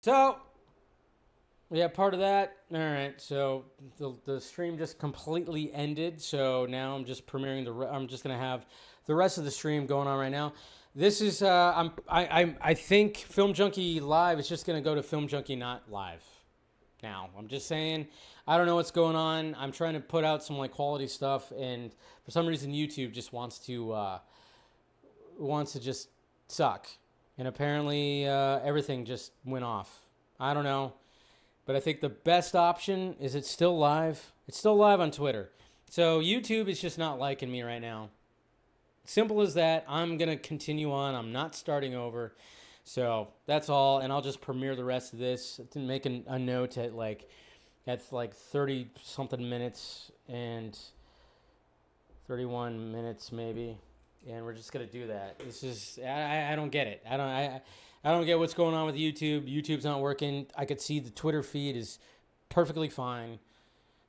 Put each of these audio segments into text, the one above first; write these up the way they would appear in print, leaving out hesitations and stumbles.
So, yeah, part of that. All right, so the stream just completely ended. So now I'm just premiering I'm just gonna have the rest of the stream going on right now. This is I think Film Junkie Live is just gonna go to Film Junkie Not Live. Now I'm just saying I don't know what's going on. I'm trying to put out some like quality stuff, and for some reason YouTube just wants to just suck, and apparently everything just went off. I don't know. But I think the best option is it's still live. It's still live on Twitter. So YouTube is just not liking me right now. Simple as that. I'm going to continue on. I'm not starting over. So that's all. And I'll just premiere the rest of this. To make a note at like 30 something minutes and 31 minutes maybe. And we're just going to do that. This is, I don't get it. I don't get what's going on with YouTube. YouTube's not working. I could see the Twitter feed is perfectly fine.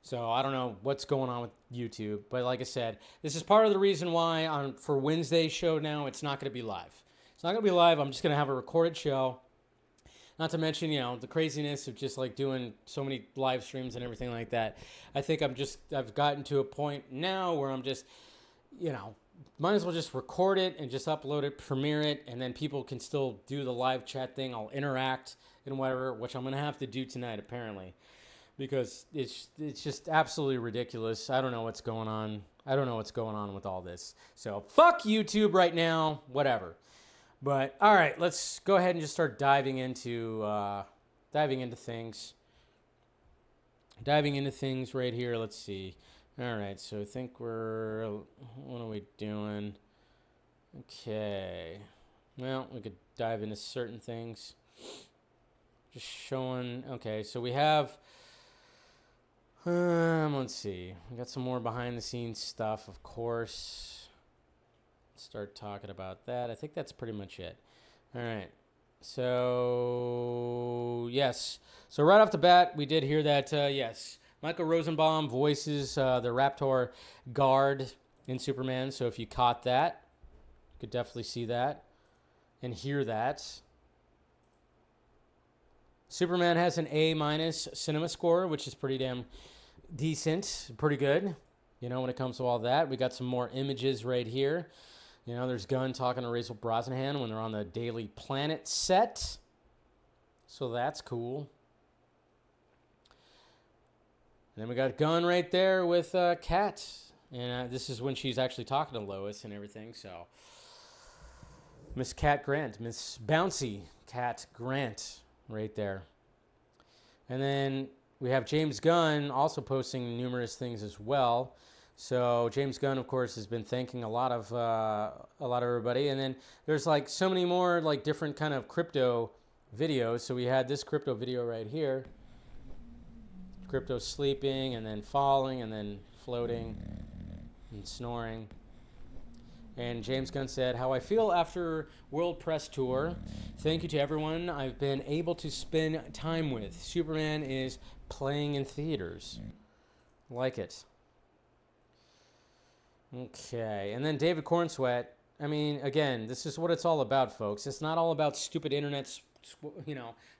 So I don't know what's going on with YouTube. But like I said, this is part of the reason why for Wednesday's show now, it's not going to be live. It's not going to be live. I'm just going to have a recorded show. Not to mention, the craziness of just like doing so many live streams and everything like that. I think I've gotten to a point now where I'm just, might as well just record it and just upload it, premiere it, and then people can still do the live chat thing. I'll interact and whatever, which I'm going to have to do tonight apparently, because it's just absolutely ridiculous. I don't know what's going on. I don't know what's going on with all this. So fuck YouTube right now, whatever. But all right, let's go ahead and just start diving into things. Diving into things right here. Let's see. All right, so I think what are we doing? Okay. Well, we could dive into certain things. Just showing, okay, so we have, let's see. We got some more behind the scenes stuff, of course. Let's start talking about that. I think that's pretty much it. All right. So, yes. So right off the bat, we did hear that, yes. Michael Rosenbaum voices the Raptor guard in Superman. So if you caught that, you could definitely see that and hear that. Superman has an A- cinema score, which is pretty damn decent, pretty good. When it comes to all that, we got some more images right here. There's Gunn talking to Rachel Brosnahan when they're on the Daily Planet set. So that's cool. And then we got Gunn right there with Kat. And this is when she's actually talking to Lois and everything. So, Miss Kat Grant, Miss Bouncy Kat Grant right there. And then we have James Gunn also posting numerous things as well. So James Gunn, of course, has been thanking a lot of everybody. And then there's like so many more like different kind of crypto videos. So we had this crypto video right here. Crypto sleeping and then falling and then floating and snoring. And James Gunn said, "How I feel after World Press Tour. Thank you to everyone I've been able to spend time with. Superman is playing in theaters." Like it. Okay. And then David Cornsweet. I mean, again, this is what it's all about, folks. It's not all about stupid internet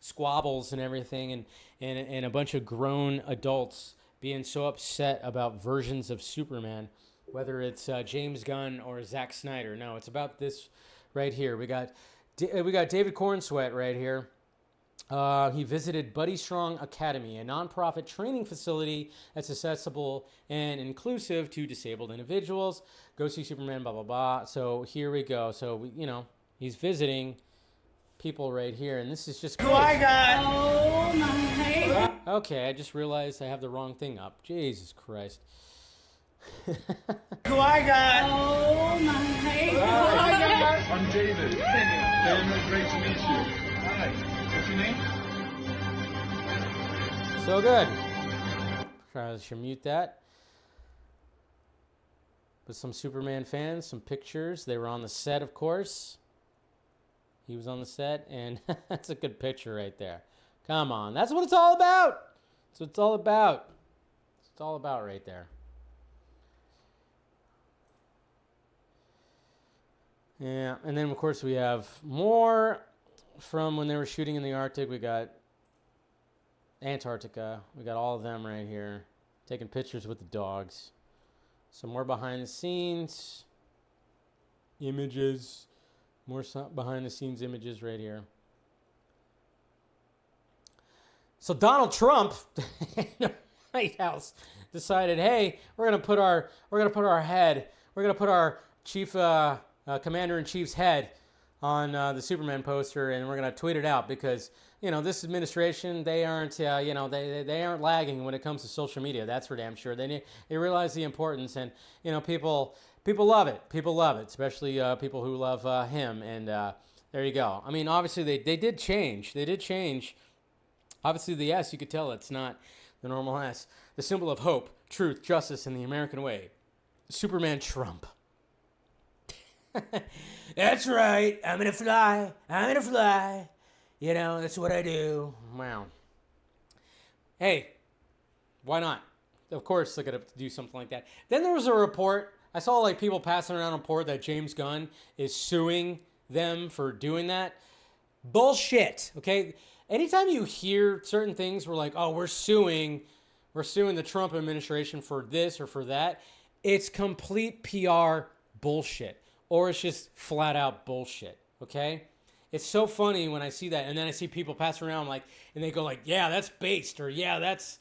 squabbles and everything and a bunch of grown adults being so upset about versions of Superman, whether it's James Gunn or Zack Snyder. No, it's about this right here. We got David Cornsweet right here. He visited Buddy Strong Academy, a nonprofit training facility that's accessible and inclusive to disabled individuals. Go see Superman, blah, blah, blah. So here we go. So, he's visiting people right here, and this is just great. Oh my. Okay, I just realized I have the wrong thing up. Jesus Christ. Oh my. I'm David. David, great to meet you. Hi. What's your name? So good. I should mute that. With some Superman fans, some pictures. They were on the set, of course. He was on the set, and that's a good picture right there. Come on. That's what it's all about. That's what it's all about. It's all about right there. Yeah, and then, of course, we have more from when they were shooting in the Arctic. We got Antarctica. We got all of them right here. Taking pictures with the dogs. Some more behind the scenes images. More behind the scenes images right here. So Donald Trump in the White House decided, hey, we're gonna put our chief commander-in-chief's head on the Superman poster, and we're gonna tweet it out because this administration, they aren't they aren't lagging when it comes to social media. That's for damn sure. They realize the importance, and people love it. People love it, especially people who love him. And there you go. I mean, obviously they did change. They did change. Obviously the S, you could tell it's not the normal S. The symbol of hope, truth, justice, and the American way. Superman Trump. That's right. I'm gonna fly. That's what I do. Wow. Hey, why not? Of course they're gonna do something like that. Then there was a report. I saw people passing around a report that James Gunn is suing them for doing that. Bullshit. Okay. Anytime you hear certain things, we're like, oh, we're suing the Trump administration for this or for that. It's complete PR bullshit, or it's just flat out bullshit. Okay. It's so funny when I see that, and then I see people pass around and they go yeah, that's based, or yeah, that's,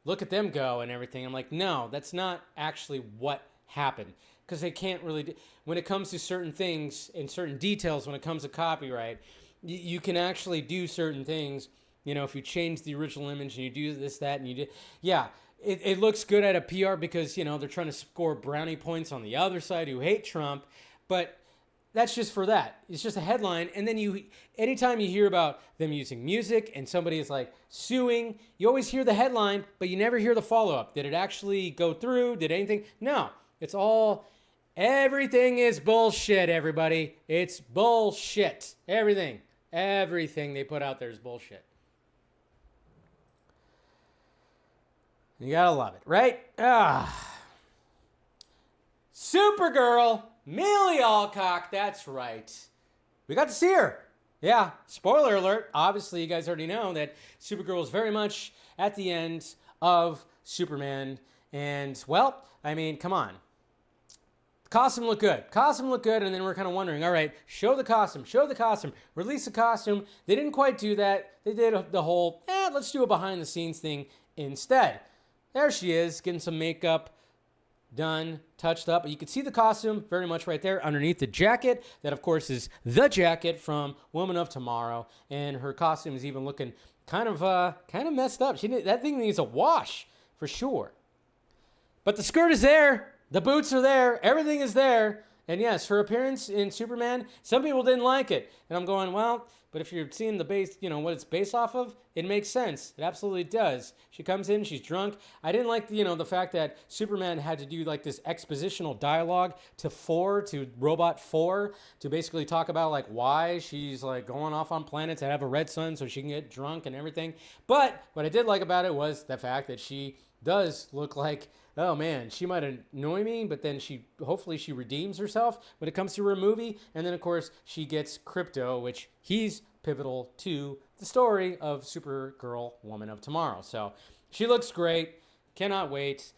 look at them go and everything. I'm like, no, that's not actually what happened, because they can't really when it comes to certain things and certain details, when it comes to copyright, you can actually do certain things. If you change the original image and you do this, that, and you do, yeah, it looks good at a PR because they're trying to score brownie points on the other side who hate Trump, but that's just for that. It's just a headline. And then anytime you hear about them using music and somebody is suing, you always hear the headline, but you never hear the follow-up. Did it actually go through? Did anything? No. Everything is bullshit, everybody. It's bullshit. Everything they put out there is bullshit. You gotta love it, right? Supergirl. Millie Alcock, that's right. We got to see her. Yeah, spoiler alert. Obviously, you guys already know that Supergirl is very much at the end of Superman. And, well, I mean, come on. The costume looked good. And then we're kind of wondering, all right, show the costume, release the costume. They didn't quite do that. They did the whole, let's do a behind-the-scenes thing instead. There she is, getting some makeup done, touched up. You can see the costume very much right there underneath the jacket. That, of course, is the jacket from Woman of Tomorrow. And her costume is even looking kind of messed up. That thing needs a wash for sure. But the skirt is there. The boots are there. Everything is there. And yes, her appearance in Superman, some people didn't like it. And I'm going, well, but if you're seeing the base, what it's based off of, it makes sense. It absolutely does. She comes in, she's drunk. I didn't like, the fact that Superman had to do this expositional dialogue to Robot 4 to basically talk about why she's going off on planets that have a red sun so she can get drunk and everything. But what I did like about it was the fact that she does look like, oh man, she might annoy me, but then hopefully she redeems herself when it comes to her movie. And then of course she gets Krypto, which he's pivotal to the story of Supergirl, Woman of Tomorrow. So she looks great. Cannot wait.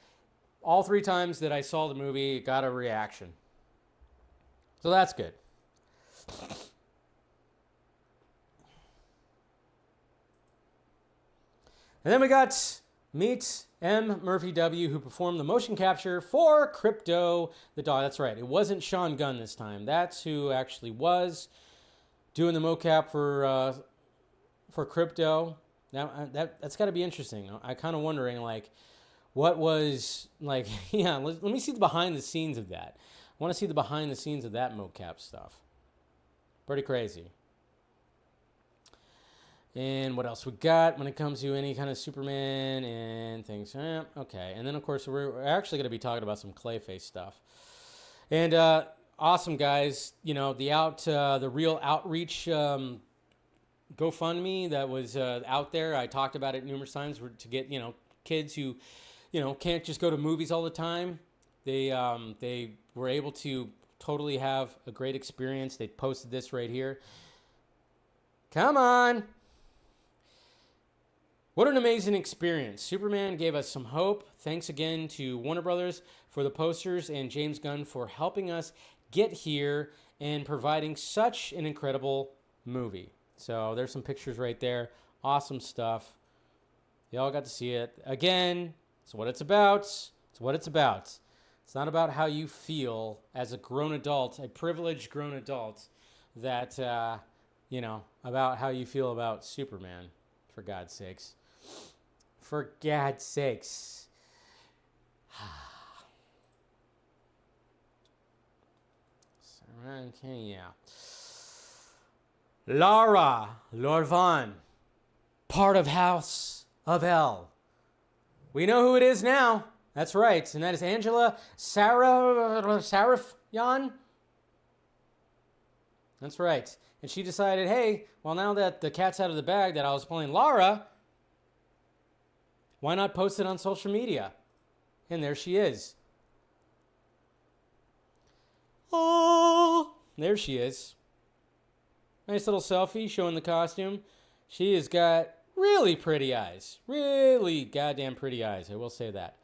All 3 times that I saw the movie, got a reaction. So that's good. And then we got meet M. Murphy W., who performed the motion capture for Krypto the dog. That's right. It wasn't Sean Gunn this time. That's who actually was doing the mocap for Krypto. Now that's got to be interesting. I kind of wondering what was yeah. Let me see the behind the scenes of that. I want to see the behind the scenes of that mocap stuff. Pretty crazy. And what else we got when it comes to any kind of Superman and things? Okay. And then, of course, we're actually going to be talking about some Clayface stuff. And awesome, guys. The Real Outreach GoFundMe that was out there. I talked about it numerous times to get, kids who, can't just go to movies all the time. They were able to totally have a great experience. They posted this right here. Come on. What an amazing experience. Superman gave us some hope. Thanks again to Warner Brothers for the posters and James Gunn for helping us get here and providing such an incredible movie. So there's some pictures right there. Awesome stuff. Y'all got to see it. Again, it's what it's about. It's what it's about. It's not about how you feel as a grown adult, a privileged grown adult, that, about how you feel about Superman, for God's sakes. For God's sakes. Okay, yeah. Lara Lorvan, part of House of L. We know who it is now. That's right, and that is Angela Sarafyan. That's right. And she decided, hey, well, now that the cat's out of the bag that I was playing Lara, why not post it on social media? And there she is. Oh, there she is. Nice little selfie showing the costume. She has got really pretty eyes. Really goddamn pretty eyes, I will say that.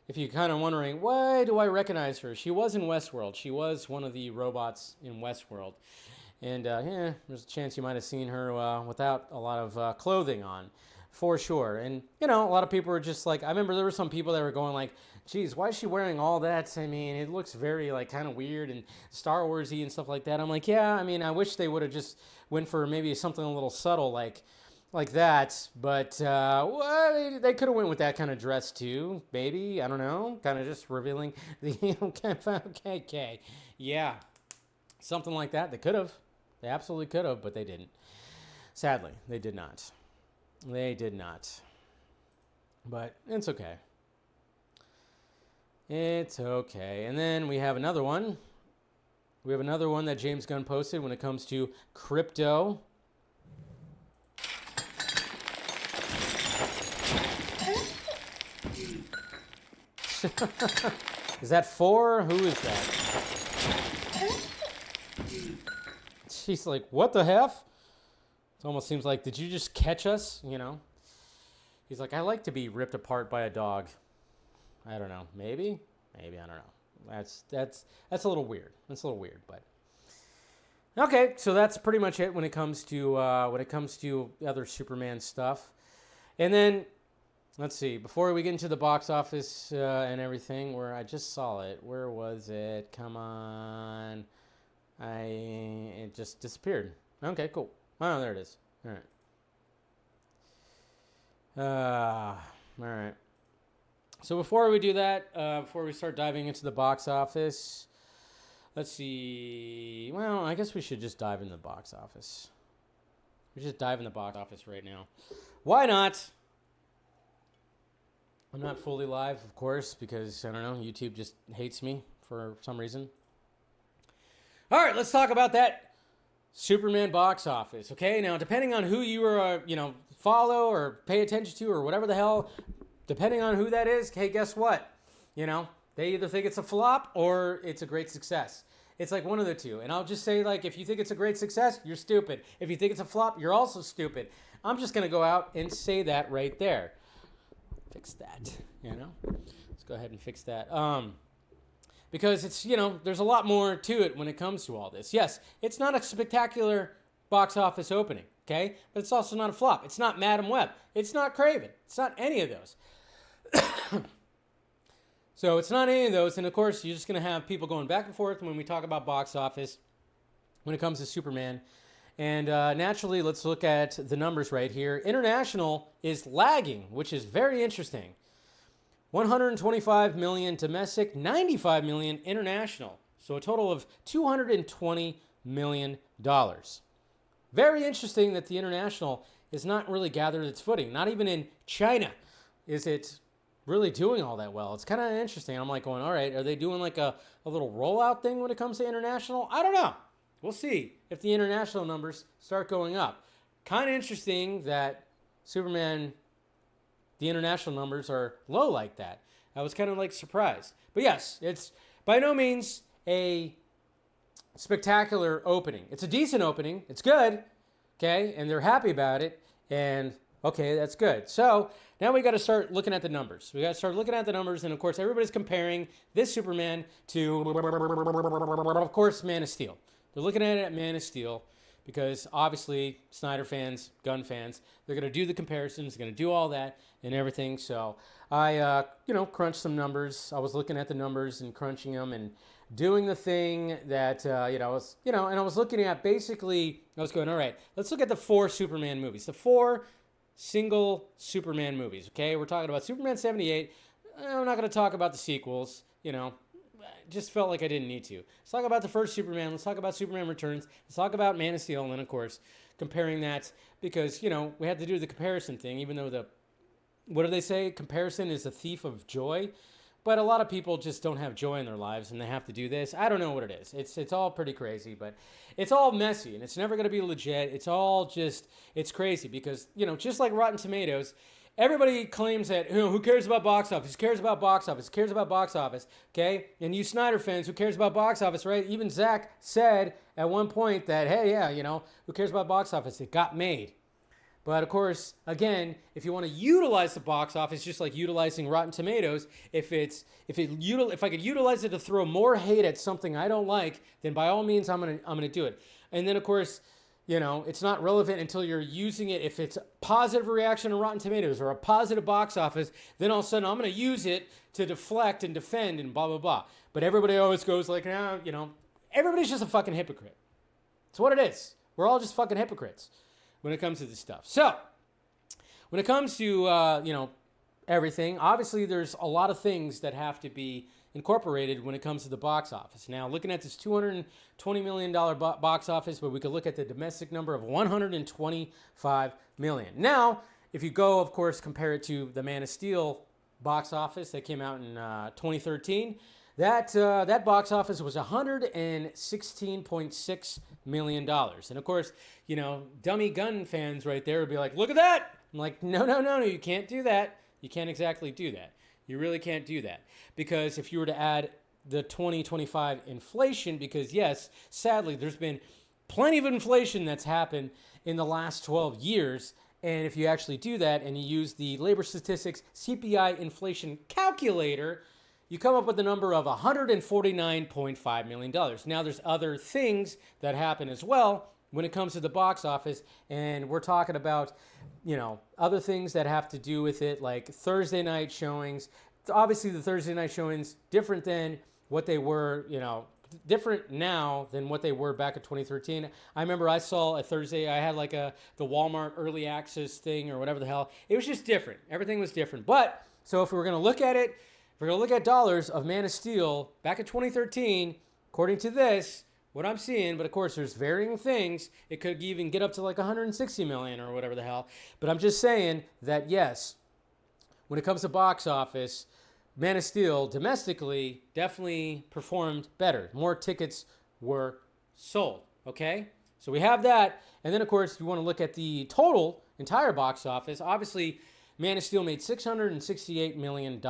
If you're kind of wondering, why do I recognize her? She was in Westworld. She was one of the robots in Westworld. And there's a chance you might have seen her without a lot of clothing on, for sure. And, a lot of people were just like, I remember there were some people that were going like, geez, why is she wearing all that? I mean, it looks very kind of weird and Star Wars-y and stuff like that. I'm like, yeah, I mean, I wish they would have just went for maybe something a little subtle like that. But they could have went with that kind of dress too, maybe. I don't know. Kind of just revealing the okay. Yeah. Something like that. They could have. They absolutely could have, but they didn't. Sadly, they did not. They did not. But it's okay. It's okay. And then we have another one. We have another one that James Gunn posted when it comes to crypto. Is that 4? Who is that? She's like, what the F? It almost seems like, did you just catch us? He's like, I like to be ripped apart by a dog. I don't know. Maybe I don't know. That's a little weird. That's a little weird, but okay. So that's pretty much it when it comes to other Superman stuff. And then let's see. Before we get into the box office and everything, where I just saw it. Where was it? Come on. It just disappeared. Okay, cool. Oh, there it is. All right. All right. So before we do that, before we start diving into the box office, let's see. Well, I guess we should just dive into the box office. We just dive in the box office right now. Why not? I'm not fully live, of course, because, I don't know, YouTube just hates me for some reason. All right, let's talk about that Superman box office, okay? Now, depending on who you are, follow or pay attention to or whatever the hell, depending on who that is, hey, guess what? They either think it's a flop or it's a great success. It's like one of the two. And I'll just say, if you think it's a great success, you're stupid. If you think it's a flop, you're also stupid. I'm just going to go out and say that right there. Fix that, Let's go ahead and fix that. Because it's, there's a lot more to it when it comes to all this. Yes, it's not a spectacular box office opening, okay? But it's also not a flop. It's not Madam Web. It's not Craven. It's not any of those. So it's not any of those. And, of course, you're just going to have people going back and forth when we talk about box office when it comes to Superman. And naturally, let's look at the numbers right here. International is lagging, which is very interesting. 125 million domestic, 95 million international. So a total of $220 million. Very interesting that the international is not really gathered its footing. Not even in China is it really doing all that well. It's kind of interesting. I'm like going, all right, are they doing like a little rollout thing when it comes to international? I don't know. We'll see if the international numbers start going up. Kind of interesting that Superman, the international numbers are low like that. I was kind of surprised. But yes, it's by no means a spectacular opening. It's a decent opening. It's good. Okay. And they're happy about it. And Okay, that's good. So now we got to start looking at the numbers. We got to start looking at the numbers, and of course, everybody's comparing this Superman to, of course, Man of Steel. They're looking at it at Man of Steel because obviously Snyder fans, gun fans, they're going to do the comparisons, they're going to do all that and everything. So I, crunched some numbers. I was looking at the numbers and crunching them and doing the thing that, and I was looking at basically, I was going, all right, let's look at the 4 Superman movies. The 4 single Superman movies, okay? We're talking about Superman 78. I'm not going to talk about the sequels, just felt like I didn't need to. Let's talk about the first Superman. Let's talk about Superman Returns. Let's talk about Man of Steel. And then, of course, comparing that because, we had to do the comparison thing, even though what do they say? Comparison is a thief of joy. But a lot of people just don't have joy in their lives and they have to do this. I don't know what it is. It's all pretty crazy, but it's all messy and it's never going to be legit. It's all it's crazy because, just like Rotten Tomatoes, everybody claims that, who cares about box office? Who cares about box office? Who cares about box office? Okay? And you Snyder fans, who cares about box office, right? Even Zach said at one point that, hey, yeah, who cares about box office? It got made. But of course, again, if you want to utilize the box office, just like utilizing Rotten Tomatoes, if I could utilize it to throw more hate at something I don't like, then by all means, I'm gonna do it. And then of course, it's not relevant until you're using it. If it's a positive reaction on Rotten Tomatoes or a positive box office, then all of a sudden I'm gonna use it to deflect and defend and blah blah blah. But everybody always goes like, everybody's just a fucking hypocrite. It's what it is. We're all just fucking hypocrites when it comes to this stuff. So, when it comes to, everything, obviously there's a lot of things that have to be incorporated when it comes to the box office. Now, looking at this $220 million box office, but we could look at the domestic number of $125 million. Now, if you go, of course, compare it to the Man of Steel box office that came out in 2013, that box office was $116.6 million. And of course, dummy gun fans right there would be like, look at that. I'm like, no, you can't do that. You can't exactly do that. You really can't do that. Because if you were to add the 2025 inflation, because yes, sadly, there's been plenty of inflation that's happened in the last 12 years. And if you actually do that and you use the labor statistics CPI inflation calculator, you come up with the number of $149.5 million. Now, there's other things that happen as well when it comes to the box office, and we're talking about, other things that have to do with it, like Thursday night showings. Obviously, the Thursday night showings different than what they were, different now than what they were back in 2013. I remember I saw a Thursday, I had like the Walmart early access thing or whatever the hell. It was just different. Everything was different. But, so if we were going to look at it, we're going to look at dollars of Man of Steel back in 2013, according to this, what I'm seeing, but of course there's varying things. It could even get up to like 160 million or whatever the hell. But I'm just saying that yes, when it comes to box office, Man of Steel domestically definitely performed better. More tickets were sold, okay? So we have that. And then of course you want to look at the total entire box office. Obviously, Man of Steel made $668 million.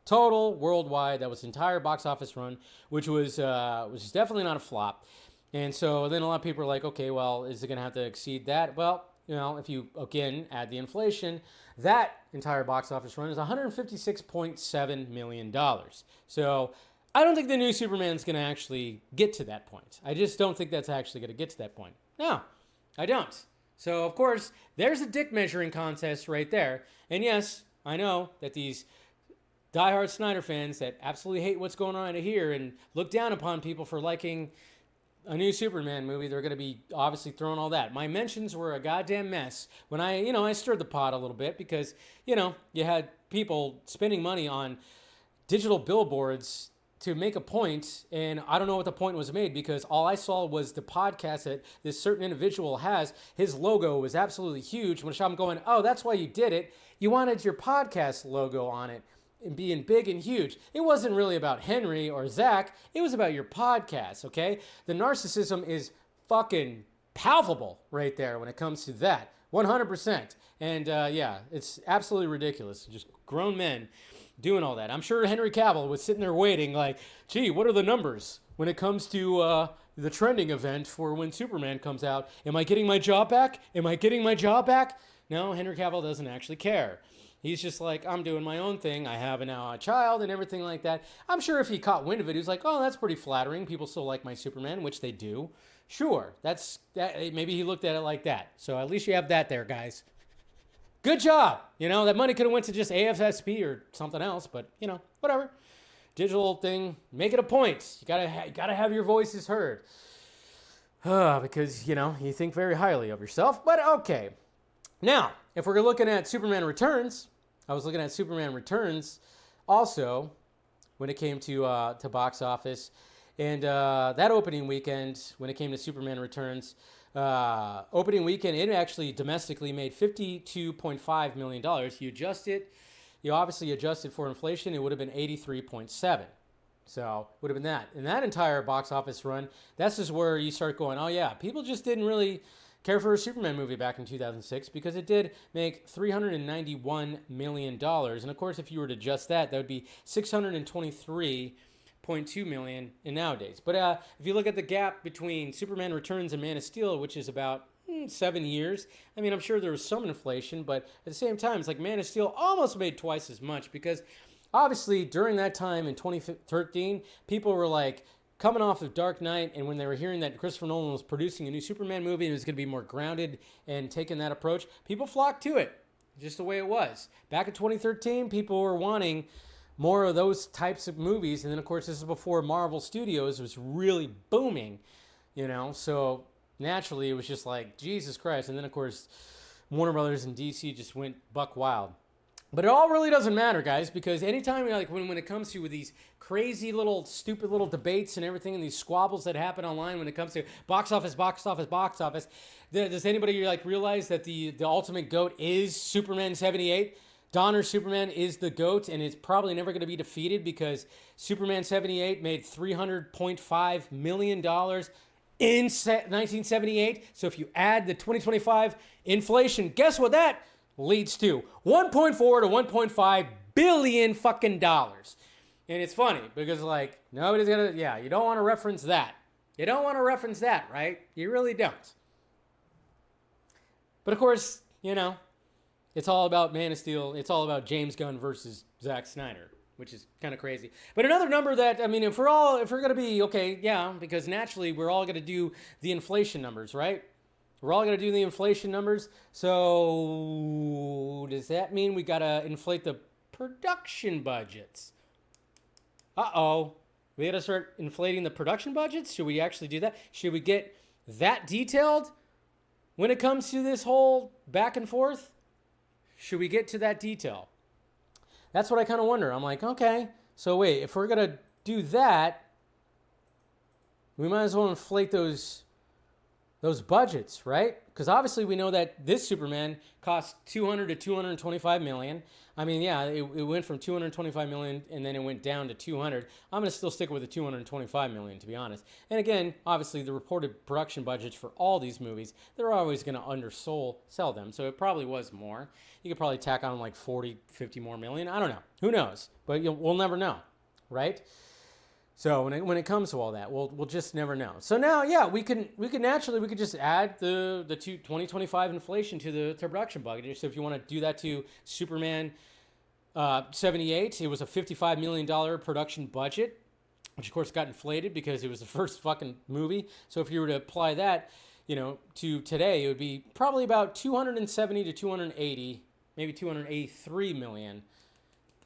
Total worldwide. That was the entire box office run, which was definitely not a flop. And so then a lot of people are like, okay, well, is it going to have to exceed that? Well, if you, again, add the inflation, that entire box office run is $156.7 million. So I don't think the new Superman's going to actually get to that point. I just don't think that's actually going to get to that point. No, I don't. So, of course, there's a dick measuring contest right there. And yes, I know that these diehard Snyder fans that absolutely hate what's going on here and look down upon people for liking a new Superman movie, they're going to be obviously throwing all that. My mentions were a goddamn mess when I stirred the pot a little bit because, you had people spending money on digital billboards to make a point, and I don't know what the point was made because all I saw was the podcast that this certain individual has. His logo was absolutely huge, which I'm going, oh, that's why you did it. You wanted your podcast logo on it and being big and huge. It wasn't really about Henry or Zach. It was about your podcast, okay? The narcissism is fucking palpable right there when it comes to that. 100%. And it's absolutely ridiculous. Just grown men doing all that. I'm sure Henry Cavill was sitting there waiting like, gee, what are the numbers when it comes to the trending event for when Superman comes out? Am I getting my job back? Am I getting my job back? No, Henry Cavill doesn't actually care. He's just like, I'm doing my own thing. I have now a child and everything like that. I'm sure if he caught wind of it, he was like, oh, that's pretty flattering. People still like my Superman, which they do. Sure, that's that. Maybe he looked at it like that. So at least you have that there, guys. Good job. That money could have went to just AFSP or something else, but whatever. Digital thing, make it a point. You gotta have your voices heard. Because you think very highly of yourself. But okay. Now, if we're looking at Superman Returns, I was looking at Superman Returns also when it came to box office. And that opening weekend, when it came to Superman Returns, opening weekend, it actually domestically made $52.5 million. You obviously adjusted for inflation, it would have been 83.7. So would have been that. And that entire box office run, that's just where you start going, oh yeah, people just didn't really care for a Superman movie back in 2006 because it did make $391 million. And of course, if you were to adjust that, that would be $623.2 million in nowadays. But if you look at the gap between Superman Returns and Man of Steel, which is about 7 years, I mean, I'm sure there was some inflation, but at the same time, it's like Man of Steel almost made twice as much because obviously during that time in 2013, people were like, coming off of Dark Knight, and when they were hearing that Christopher Nolan was producing a new Superman movie and it was going to be more grounded and taking that approach, people flocked to it, just the way it was. Back in 2013, people were wanting more of those types of movies, and then, of course, this is before Marvel Studios was really booming, so naturally it was just like, Jesus Christ, and then, of course, Warner Brothers and DC just went buck wild. But it all really doesn't matter, guys, because anytime, when it comes to these crazy little, stupid little debates and everything and these squabbles that happen online when it comes to box office, does anybody realize that the ultimate GOAT is Superman 78? Donner's Superman is the GOAT, and it's probably never going to be defeated because Superman 78 made $300.5 million in 1978. So if you add the 2025 inflation, guess what that leads to? 1.4 to 1.5 billion fucking dollars. And it's funny because nobody's gonna, you don't want to reference that. You don't want to reference that, right? You really don't. But of course, it's all about Man of Steel. It's all about James Gunn versus Zack Snyder, which is kind of crazy. But another number that, if we're going to be, because naturally we're all going to do the inflation numbers, right? We're all going to do the inflation numbers. So does that mean we got to inflate the production budgets? Uh-oh. We got to start inflating the production budgets? Should we actually do that? Should we get that detailed when it comes to this whole back and forth? Should we get to that detail? That's what I kind of wonder. I'm like, okay, so wait, if we're going to do that, we might as well inflate those budgets, right? Because obviously we know that this Superman cost 200 to 225 million. It went from 225 million and then it went down to 200. I'm going to still stick with the 225 million, to be honest. And again, obviously the reported production budgets for all these movies, they're always going to sell them. So it probably was more. You could probably tack on 40, 50 more million. I don't know. Who knows? But we'll never know, right? So when it comes to all that, we'll just never know. So now, we could just add the 2025 inflation to the production budget. So if you want to do that to Superman 78, it was a $55 million production budget, which of course got inflated because it was the first fucking movie. So if you were to apply that, to today, it would be probably about 270 to 280, maybe 283 million,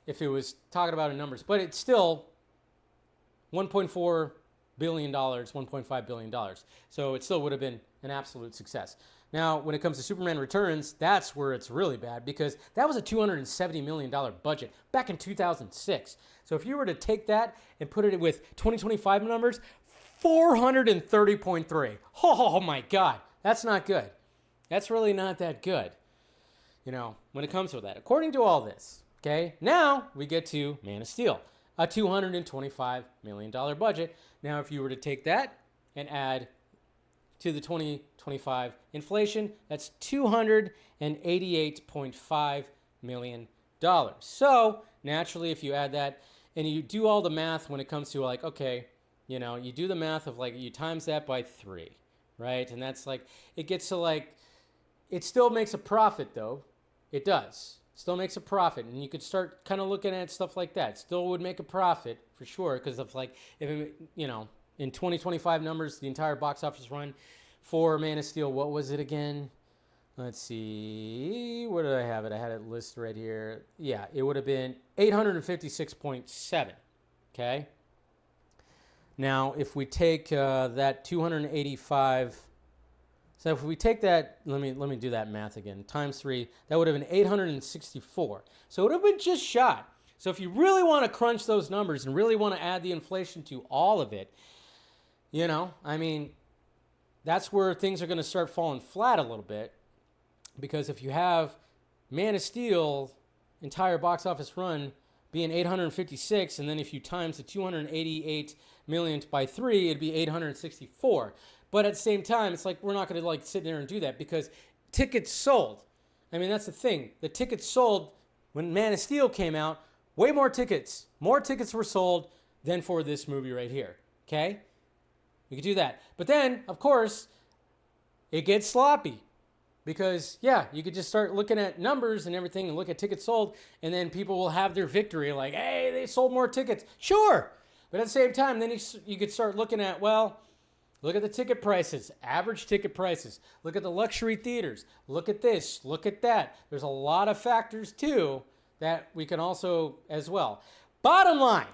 if it was talking about in numbers. But it's still $1.4 billion, $1.5 billion. So it still would have been an absolute success. Now, when it comes to Superman Returns, that's where it's really bad because that was a $270 million budget back in 2006. So if you were to take that and put it with 2025 numbers, 430.3. Oh my God, that's not good. That's really not that good, when it comes to that. According to all this, okay, now we get to Man of Steel. A $225 million budget. Now, if you were to take that and to the 2025 inflation, that's $288.5 million. So naturally, if you add that and you do all the math when it comes to like, okay, you know, you do the math of like, you times that by 3, right? And that's like, it gets to like It still makes a profit, though. It does. Still makes a profit, and you could start kind of looking at stuff like that. Still would make a profit for sure, because of like, if it, in 2025 numbers, the entire box office run for Man of Steel, what was it again? Let's see. Where did I have it? I had it listed right here. Yeah, it would have been 856.7. Okay. Now, if we take that 285, so if we take that, let me do that math again, times 3, that would have been 864. So it would have been just shot. So if you really want to crunch those numbers and really want to add the inflation to all of it, that's where things are going to start falling flat a little bit. Because if you have Man of Steel entire box office run being 856, and then if you times the 288 million by 3, it'd be 864. But at the same time, it's like we're not going to like sit there and do that, because tickets sold. I mean, that's the thing. The tickets sold when Man of Steel came out. Way more tickets. More tickets were sold than for this movie right here. Okay? You could do that. But then, of course, it gets sloppy. Because, yeah, you could just start looking at numbers and everything and look at tickets sold, and then people will have their victory like, hey, they sold more tickets. Sure. But at the same time, then you could start looking at, well, look at the ticket prices, average ticket prices. Look at the luxury theaters. Look at this. Look at that. There's a lot of factors, too, that we can also as well. Bottom line.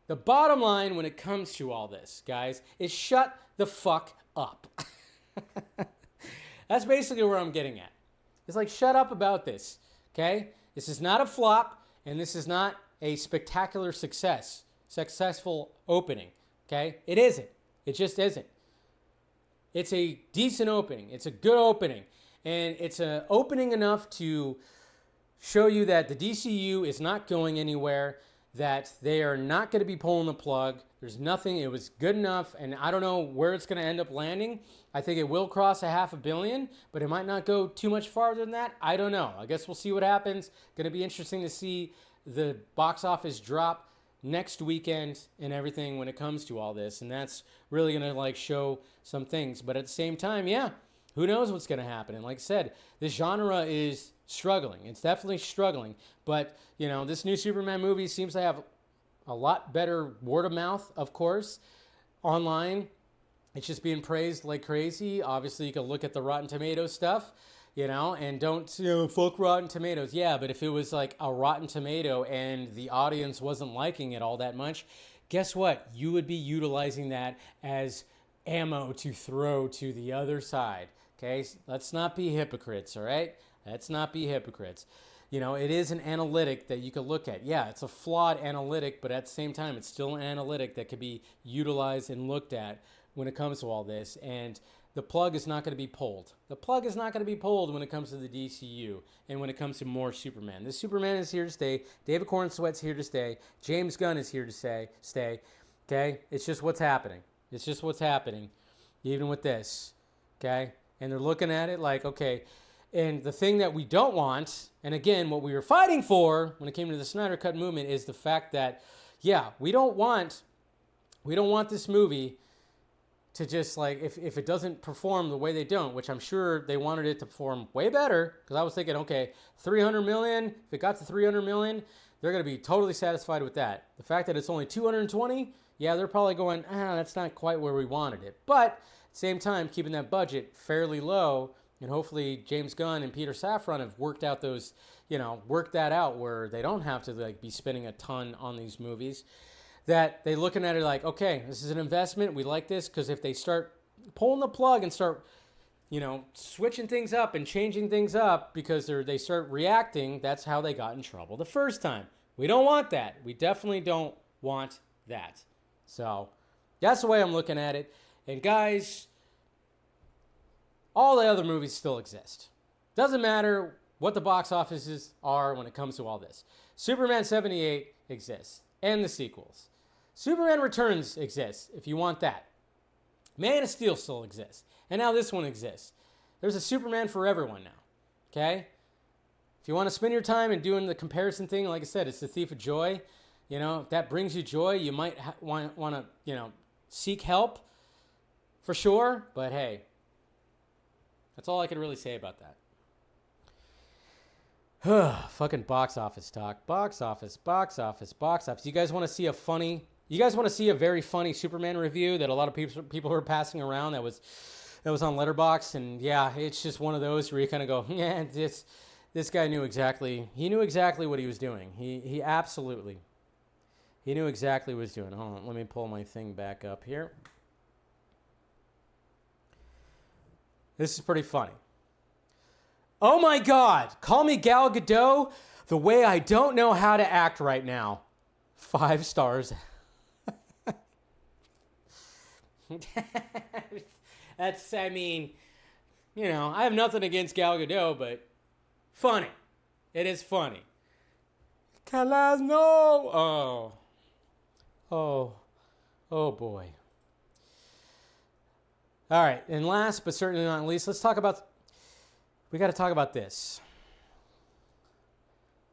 The bottom line when it comes to all this, guys, is shut the fuck up. That's basically where I'm getting at. It's like, shut up about this, okay? This is not a flop, and this is not a spectacular successful opening, okay? It isn't. It just isn't. It's a decent opening. It's a good opening, and it's an opening enough to show you that the DCU is not going anywhere, that they are not going to be pulling the plug. There's nothing. It was good enough, and I don't know where it's going to end up landing. I think it will cross $500 million, but it might not go too much farther than that. I don't know. I guess we'll see what happens. Going to be interesting to see the box office drop next weekend and everything when it comes to all this, and that's really going to like show some things. But at the same time, yeah, who knows what's going to happen? And like I said, this genre is struggling. It's definitely struggling. But, this new Superman movie seems to have a lot better word of mouth, of course, online. It's just being praised like crazy. Obviously, you can look at the Rotten Tomatoes stuff, and don't, fuck Rotten Tomatoes. Yeah, but if it was like a Rotten Tomato and the audience wasn't liking it all that much, guess what? You would be utilizing that as ammo to throw to the other side. Okay? Let's not be hypocrites, all right? Let's not be hypocrites. It is an analytic that you could look at. Yeah, it's a flawed analytic, but at the same time, it's still an analytic that could be utilized and looked at when it comes to all this. And the plug is not going to be pulled. The plug is not going to be pulled when it comes to the DCU and when it comes to more Superman. This Superman is here to stay. David Cornsweat's here to stay. James Gunn is here to stay. Okay? It's just what's happening. It's just what's happening, even with this. Okay? And they're looking at it like, okay. And the thing that we don't want, and again, what we were fighting for when it came to the Snyder Cut movement, is the fact that, yeah, we don't want this movie to just like, if it doesn't perform the way they don't, which I'm sure they wanted it to perform way better, because I was thinking, okay, 300 million, if it got to 300 million, they're going to be totally satisfied with that. The fact that it's only 220, yeah, they're probably going, that's not quite where we wanted it. But at the same time, keeping that budget fairly low. And hopefully James Gunn and Peter Safran have worked out those, worked that out where they don't have to like be spending a ton on these movies. That they looking at it like, okay, this is an investment. We like this, because if they start pulling the plug and start, switching things up and changing things up because they start reacting, that's how they got in trouble the first time. We don't want that. We definitely don't want that. So that's the way I'm looking at it. And guys, all the other movies still exist. Doesn't matter what the box offices are when it comes to all this. Superman 78 exists, and the sequels. Superman Returns exists, if you want that. Man of Steel still exists, and now this one exists. There's a Superman for everyone now, okay? If you want to spend your time in doing the comparison thing, like I said, it's the thief of joy. If that brings you joy, you might want to, seek help for sure, but hey, That's all I can really say about that. Fucking box office talk. Box office. You guys want to see a very funny Superman review that a lot of people are passing around that was on Letterboxd? And yeah, it's just one of those where you kind of go, yeah, this guy knew exactly what he was doing. He absolutely knew exactly what he was doing. Hold on, let me pull my thing back up here. This is pretty funny. Oh my God, call me Gal Gadot the way I don't know how to act right now. 5 stars. That's, I mean, you know, I have nothing against Gal Gadot, but funny. It is funny. Calais, no. Oh boy. All right, and last but certainly not least, we got to talk about this.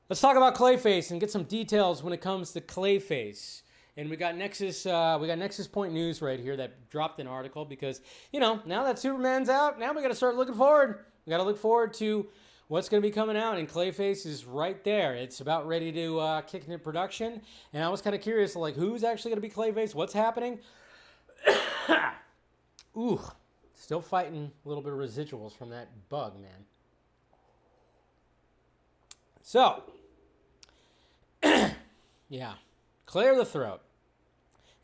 Let's talk about Clayface and get some details when it comes to Clayface. And we got Nexus Point News right here that dropped an article because, you know, now that Superman's out, now we got to start looking forward. We got to look forward to what's going to be coming out, and Clayface is right there. It's about ready to kick into production, and I was kind of curious, like, who's actually going to be Clayface? What's happening? Ooh, still fighting a little bit of residuals from that bug, man. So, yeah, clear the throat.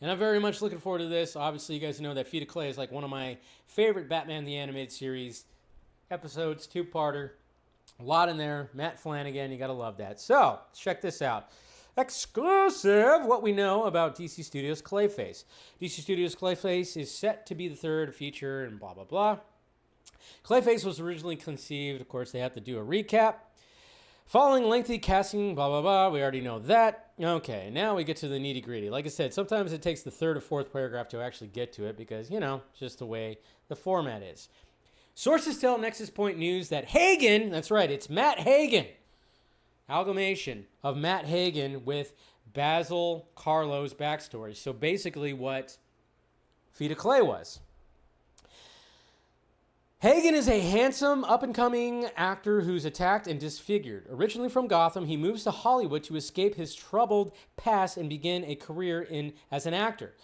And I'm very much looking forward to this. Obviously, you guys know that Feet of Clay is like one of my favorite Batman the Animated Series episodes, 2-parter. A lot in there. Matt Flanagan, you got to love that. So, let's check this out. Exclusive, what we know about DC Studios' Clayface. DC Studios' Clayface is set to be the 3rd feature and blah, blah, blah. Clayface was originally conceived. Of course, they have to do a recap. Following lengthy casting, blah, blah, blah. We already know that. Okay, now we get to the nitty-gritty. Like I said, sometimes it takes the 3rd or 4th paragraph to actually get to it because, you know, just the way the format is. Sources tell Nexus Point News that Hagen, that's right, it's Matt Hagen, amalgamation of Matt Hagen with Basil Carlo's backstory. So basically what Feet of Clay was. Hagen is a handsome, up-and-coming actor who's attacked and disfigured. Originally from Gotham, he moves to Hollywood to escape his troubled past and begin a career as an actor.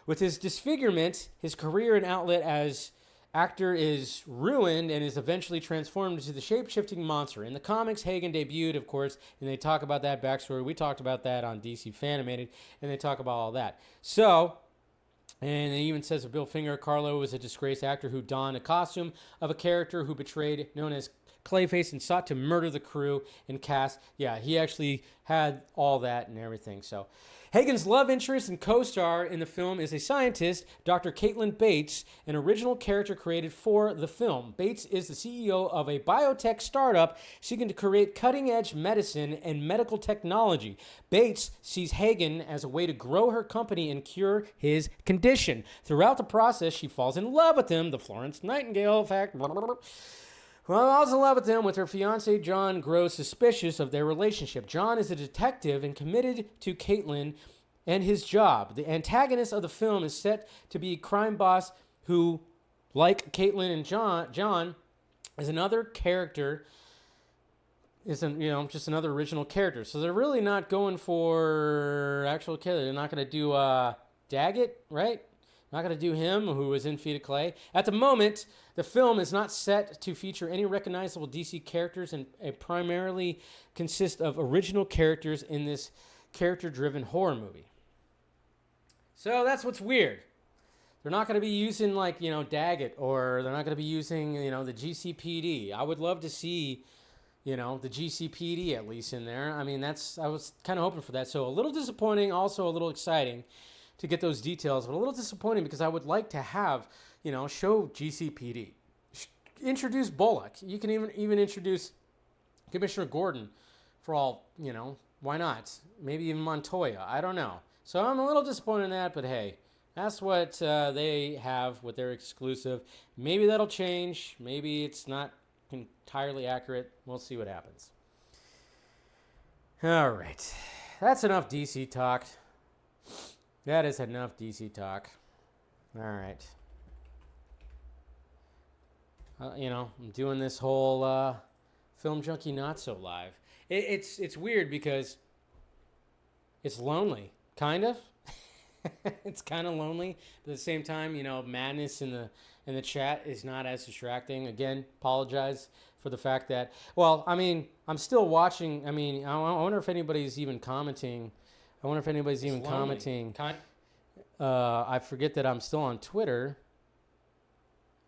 With his disfigurement, his career and outlet as actor is ruined and is eventually transformed into the shape-shifting monster. In the comics, Hagen debuted, of course, and they talk about that backstory. We talked about that on DC Fanimated, and they talk about all that. So, and it even says of Bill Finger, Carlo was a disgraced actor who donned a costume of a character who betrayed, known as Clayface, and sought to murder the crew and cast. Yeah, he actually had all that and everything. So, Hagen's love interest and co-star in the film is a scientist, Dr. Caitlin Bates, an original character created for the film. Bates is the CEO of a biotech startup seeking to create cutting-edge medicine and medical technology. Bates sees Hagen as a way to grow her company and cure his condition. Throughout the process, she falls in love with him, the Florence Nightingale effect. While falls in love with him, with her fiancé, John grows suspicious of their relationship. John is a detective and committed to Caitlin and his job. The antagonist of the film is set to be a crime boss who, like Caitlin and John is another character, just another original character. So they're really not going for actual killer. They're not going to do Daggett, right? Not going to do him, who was in Feet of Clay. At the moment, the film is not set to feature any recognizable DC characters and primarily consists of original characters in this character-driven horror movie. So that's what's weird. They're not going to be using, Daggett, or they're not going to be using, the GCPD. I would love to see, the GCPD at least in there. I mean, I was kind of hoping for that. So a little disappointing, also a little exciting to get those details, but a little disappointing because I would like to have, show GCPD. Introduce Bullock. You can even introduce Commissioner Gordon for all, why not? Maybe even Montoya. I don't know. So I'm a little disappointed in that, but hey, that's what they have with their exclusive. Maybe that'll change. Maybe it's not entirely accurate. We'll see what happens. All right. That's enough DC talk. That is enough DC talk. All right. I'm doing this whole Film Junkie Not So Live. It's weird because it's lonely, kind of. It's kind of lonely, but at the same time, madness in the chat is not as distracting. Again, apologize for the fact that. Well, I'm still watching. I wonder if anybody's even commenting. I forget that I'm still on Twitter.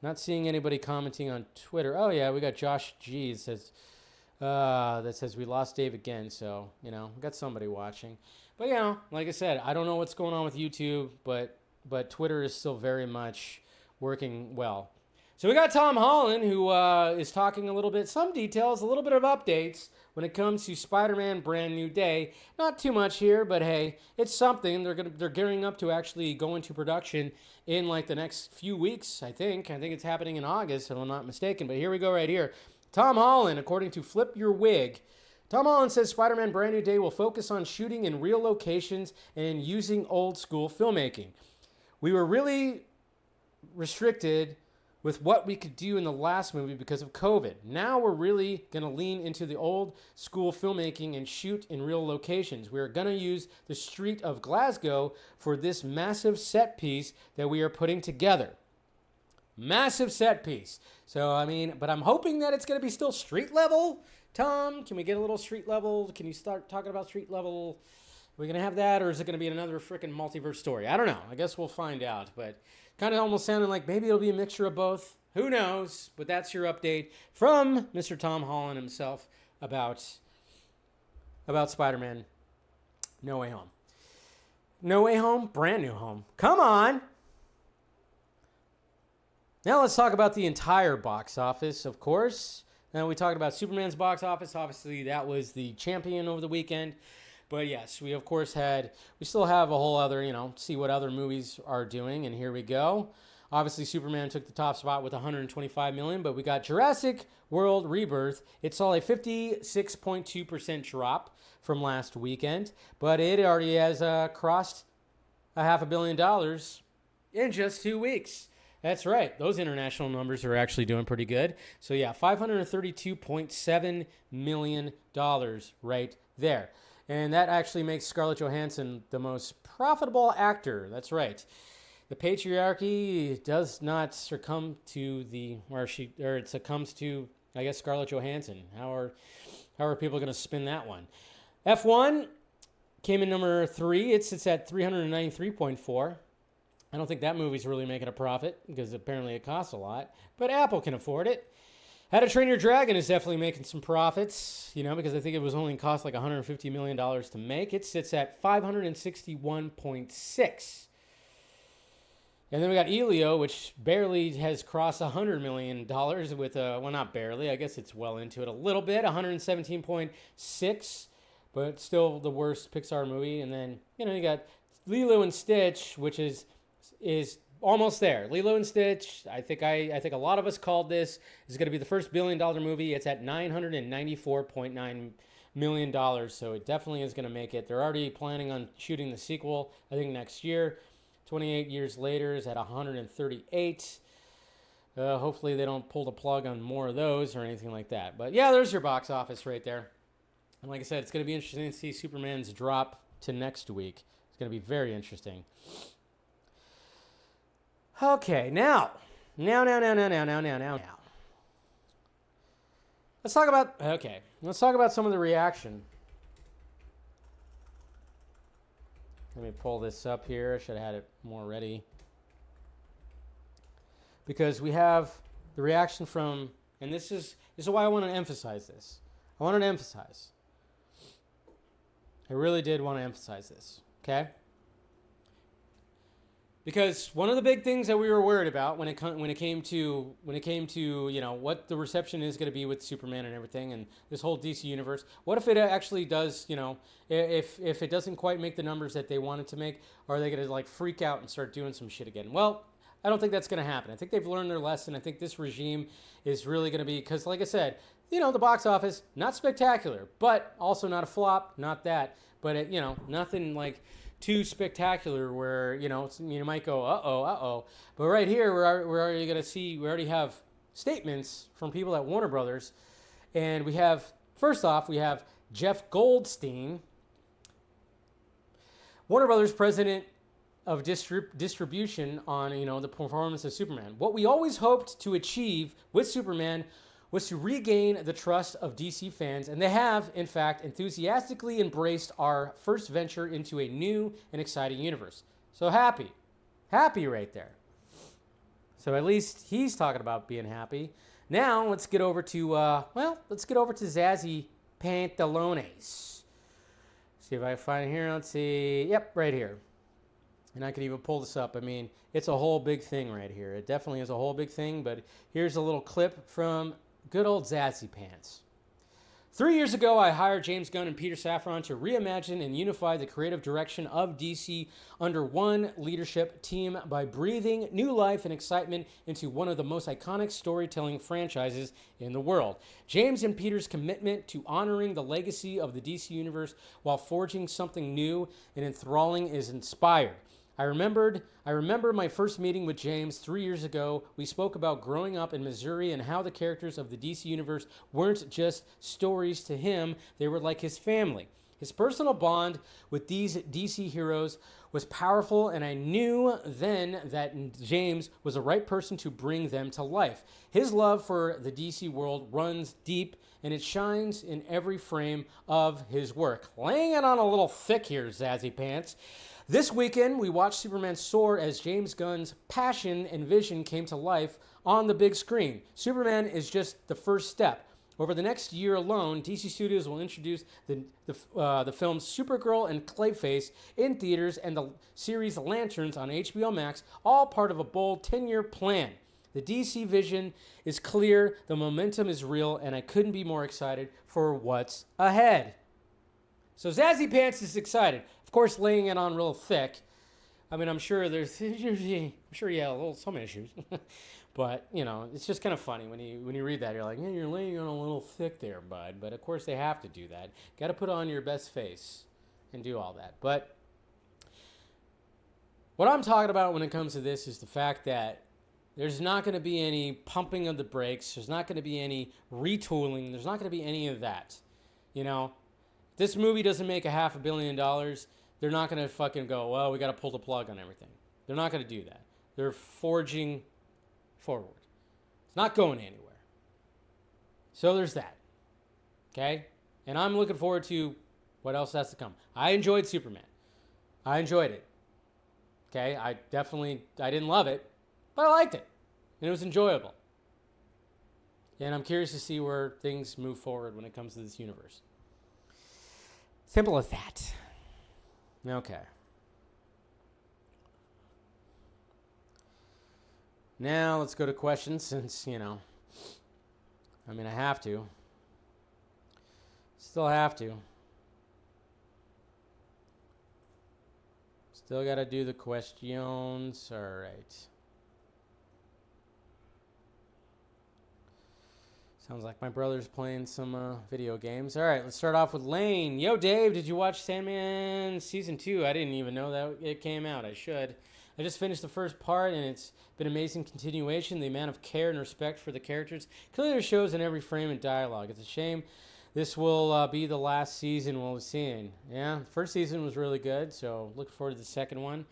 Not seeing anybody commenting on Twitter. Oh yeah, we got Josh G that says we lost Dave again. So we got somebody watching. But like I said, I don't know what's going on with YouTube, but Twitter is still very much working well. So we got Tom Holland, who is talking a little bit, some details, a little bit of updates when it comes to Spider-Man Brand New Day. Not too much here, but hey, it's something. They're gearing up to actually go into production in like the next few weeks, I think. I think it's happening in August, if I'm not mistaken. But here we go right here. Tom Holland, according to Flip Your Wig, Tom Holland says Spider-Man Brand New Day will focus on shooting in real locations and using old school filmmaking. We were really restricted with what we could do in the last movie because of COVID. Now we're really going to lean into the old school filmmaking and shoot in real locations. We're going to use the street of Glasgow for this massive set piece that we are putting together. Massive set piece. So, but I'm hoping that it's going to be still street level. Tom, can we get a little street level? Can you start talking about street level? Are we going to have that, or is it going to be another freaking multiverse story? I don't know. I guess we'll find out. But kind of almost sounding like maybe it'll be a mixture of both. Who knows? But that's your update from Mr. Tom Holland himself about Spider-Man No Way Home. No Way Home, brand new home. Come on. Now let's talk about the entire box office, of course. Now we talked about Superman's box office. Obviously, that was the champion over the weekend. But yes, we still have a whole other, see what other movies are doing. And here we go. Obviously, Superman took the top spot with 125 million, but we got Jurassic World Rebirth. It saw a 56.2% drop from last weekend, but it already has crossed $500 million in just 2 weeks. That's right. Those international numbers are actually doing pretty good. So yeah, $532.7 million right there. And that actually makes Scarlett Johansson the most profitable actor. That's right. The patriarchy does not succumb to it succumbs to, I guess, Scarlett Johansson. How are people going to spin that one? F1 came in number 3. It sits at 393.4. I don't think that movie's really making a profit because apparently it costs a lot, but Apple can afford it. How to Train Your Dragon is definitely making some profits, because I think it was only cost like $150 million to make. It sits at 561.6. And then we got Elio, which barely has crossed $100 million with well, not barely, I guess it's well into it a little bit, 117.6, but still the worst Pixar movie. And then, you got Lilo and Stitch, which is almost there. Lilo and Stitch, I think a lot of us called this is going to be the first $1 billion movie. It's at $994.9 million, so it definitely is going to make it. They're already planning on shooting the sequel, I think, next year. 28 years later is at 138. Hopefully they don't pull the plug on more of those or anything like that. But yeah, there's your box office right there. And like I said, it's going to be interesting to see Superman's drop to next week. It's going to be very interesting. Okay, now. Let's talk about some of the reaction. Let me pull this up here. I should have had it more ready. Because we have the reaction from, and this is why I want to emphasize this. I wanted to emphasize. I really did want to emphasize this, okay? Because one of the big things that we were worried about when it came to what the reception is going to be with Superman and everything and this whole DC universe, what if it actually does, if it doesn't quite make the numbers that they wanted to make, are they going to freak out and start doing some shit again? Well, I don't think that's going to happen. I think they've learned their lesson. I think this regime is really going to be, because like I said, the box office, not spectacular, but also not a flop, not that, but nothing like too spectacular where, you might go, uh-oh. But right here, we're already going to see, we already have statements from people at Warner Brothers. And we have, first off, we have Jeff Goldstein, Warner Brothers president of distribution on, the performance of Superman. What we always hoped to achieve with Superman was to regain the trust of DC fans, and they have, in fact, enthusiastically embraced our first venture into a new and exciting universe. So happy right there. So at least he's talking about being happy. Now let's get over to Zazzy Pantalones. See if I can find it here. Let's see. Yep, right here. And I can even pull this up. I mean, it's a whole big thing right here. It definitely is a whole big thing, but here's a little clip from good old Zazzy Pants. 3 years ago, I hired James Gunn and Peter Safran to reimagine and unify the creative direction of DC under one leadership team by breathing new life and excitement into one of the most iconic storytelling franchises in the world. James and Peter's commitment to honoring the legacy of the DC Universe while forging something new and enthralling is inspired. I remember my first meeting with James 3 years ago. We spoke about growing up in Missouri and how the characters of the DC Universe weren't just stories to him, they were like his family. His personal bond with these DC heroes was powerful, and I knew then that James was the right person to bring them to life. His love for the DC world runs deep, and it shines in every frame of his work. Laying it on a little thick here, Zazzy Pants. This weekend, we watched Superman soar as James Gunn's passion and vision came to life on the big screen. Superman is just the first step. Over the next year alone, DC Studios will introduce the films Supergirl and Clayface in theaters and the series Lanterns on HBO Max, all part of a bold 10-year plan. The DC vision is clear, the momentum is real, and I couldn't be more excited for what's ahead. So Zazzy Pants is excited. Of course, laying it on real thick. I mean, I'm sure you have some issues. But, it's just kind of funny when you read that. You're like, yeah, you're laying it on a little thick there, bud. But, of course, they have to do that. Got to put on your best face and do all that. But what I'm talking about when it comes to this is the fact that there's not going to be any pumping of the brakes. There's not going to be any retooling. There's not going to be any of that. This movie doesn't make $500 million. They're not going to fucking go, well, we got to pull the plug on everything. They're not going to do that. They're forging forward. It's not going anywhere. So there's that. Okay? And I'm looking forward to what else has to come. I enjoyed Superman. I enjoyed it. Okay? I didn't love it, but I liked it. And it was enjoyable. And I'm curious to see where things move forward when it comes to this universe. Simple as that. Okay. Now let's go to questions since, I have to. Still have to. Still got to do the questions. All right. Sounds like my brother's playing some video games. All right, let's start off with Lane. Yo, Dave, did you watch Sandman Season 2? I didn't even know that it came out. I should. I just finished the first part, and it's been amazing continuation. The amount of care and respect for the characters clearly shows in every frame and dialogue. It's a shame this will be the last season we'll be seeing. Yeah, the first season was really good, so looking forward to the second one.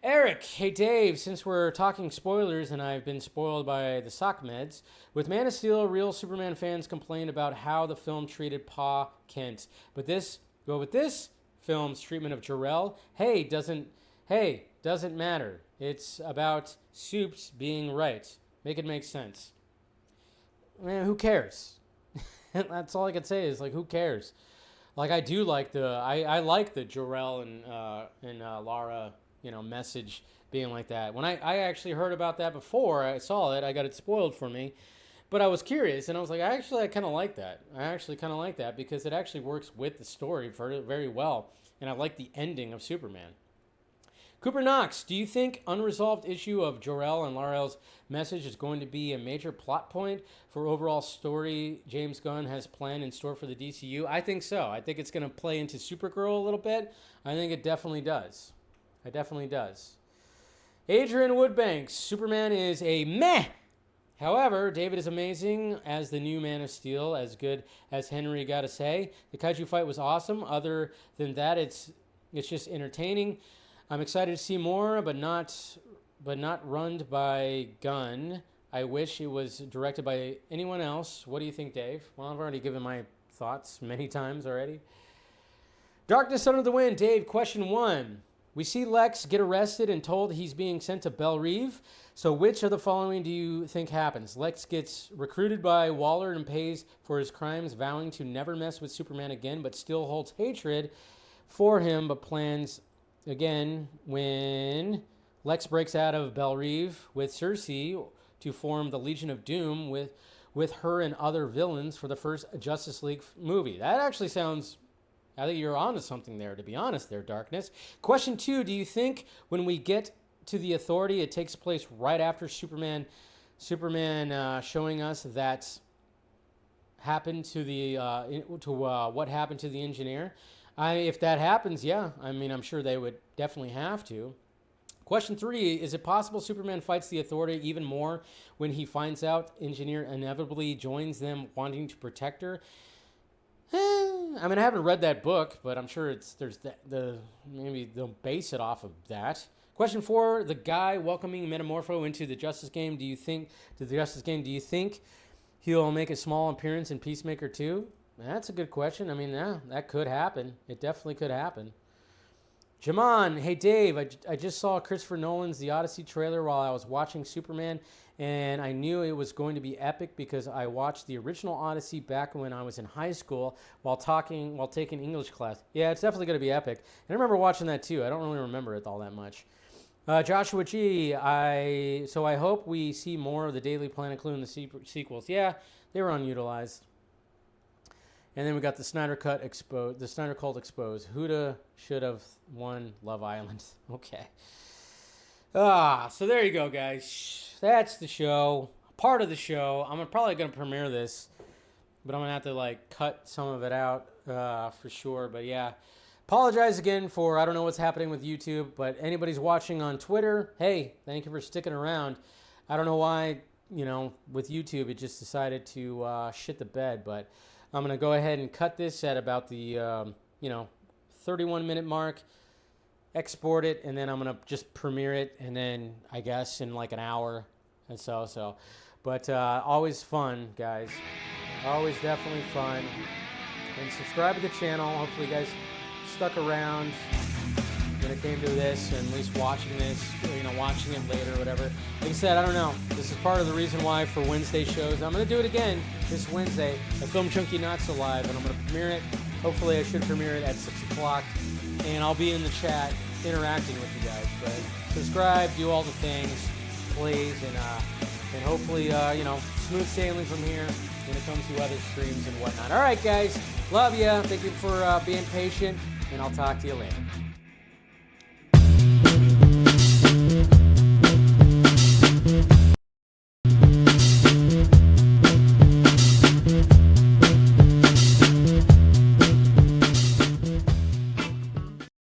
Eric, hey Dave, since we're talking spoilers and I've been spoiled by the sock meds, with Man of Steel, real Superman fans complained about how the film treated Pa Kent. But with this film's treatment of Jor-El, doesn't matter. It's about Supes being right. Make it make sense. Man, who cares? That's all I can say is, who cares? I do like I like the Jor-El and Lara message being like that. When I actually heard about that before I saw it, I got it spoiled for me. But I was curious, and I was like, I kind of like that. I actually kind of like that because it actually works with the story very, very well. And I like the ending of Superman. Cooper Knox, do you think unresolved issue of Jor-El and Lar-El's message is going to be a major plot point for overall story James Gunn has planned in store for the DCU? I think so. I think it's going to play into Supergirl a little bit. I think it definitely does. It definitely does. Adrian Woodbanks, Superman is a meh However, David is amazing as the new Man of Steel, as good as Henry, gotta say. The kaiju fight was awesome. Other than that, it's just entertaining. I'm excited to see more, but not run by Gunn. I wish it was directed by anyone else. What do you think, Dave? Well, I've already given my thoughts many times already. Darkness Under the Wind. Dave, question 1. We see Lex get arrested and told he's being sent to Belle Reve. So which of the following do you think happens? Lex gets recruited by Waller and pays for his crimes, vowing to never mess with Superman again, but still holds hatred for him, but plans again when Lex breaks out of Belle Reve with Cersei to form the Legion of Doom with her and other villains for the first Justice League movie. That actually sounds... I think you're onto something there, to be honest there, Darkness. Question 2, do you think when we get to the Authority, it takes place right after Superman showing us that happened to the what happened to the engineer? If that happens, yeah. I mean, I'm sure they would definitely have to. Question 3, is it possible Superman fights the Authority even more when he finds out Engineer inevitably joins them wanting to protect her? I mean, I haven't read that book, but I'm sure maybe they'll base it off of that. Question 4, the guy welcoming Metamorpho into the Justice Game. Do you think he'll make a small appearance in Peacemaker 2? That's a good question. I mean, yeah, that could happen. It definitely could happen. Jaman, hey Dave, I just saw Christopher Nolan's The Odyssey trailer while I was watching Superman, and I knew it was going to be epic because I watched the original Odyssey back when I was in high school while taking English class. Yeah, it's definitely going to be epic. And I remember watching that too. I don't really remember it all that much. Joshua G, I hope we see more of the Daily Planet Clue in the sequels. Yeah, they were unutilized. And then we got the Snyder Cult exposed. Who'da should have won Love Island. Okay. So there you go, guys. That's the show. Part of the show. I'm probably going to premiere this, but I'm going to have to cut some of it out for sure. But yeah, apologize again for, I don't know what's happening with YouTube, but anybody's watching on Twitter, hey, thank you for sticking around. I don't know why, with YouTube, it just decided to shit the bed, but I'm going to go ahead and cut this at about the, 31-minute mark, export it, and then I'm going to just premiere it, and then I guess in an hour and so. But always fun, guys. Always definitely fun. And subscribe to the channel. Hopefully you guys stuck around when it came to this, and at least watching this, or, watching it later or whatever. Like I said, I don't know. This is part of the reason why for Wednesday shows. I'm going to do it again this Wednesday. I filmed Junkee Not So Live, and I'm going to premiere it. Hopefully I should premiere it at 6 o'clock, and I'll be in the chat interacting with you guys. But subscribe, do all the things, please, and hopefully, smooth sailing from here when it comes to other streams and whatnot. All right, guys. Love you. Thank you for being patient, and I'll talk to you later.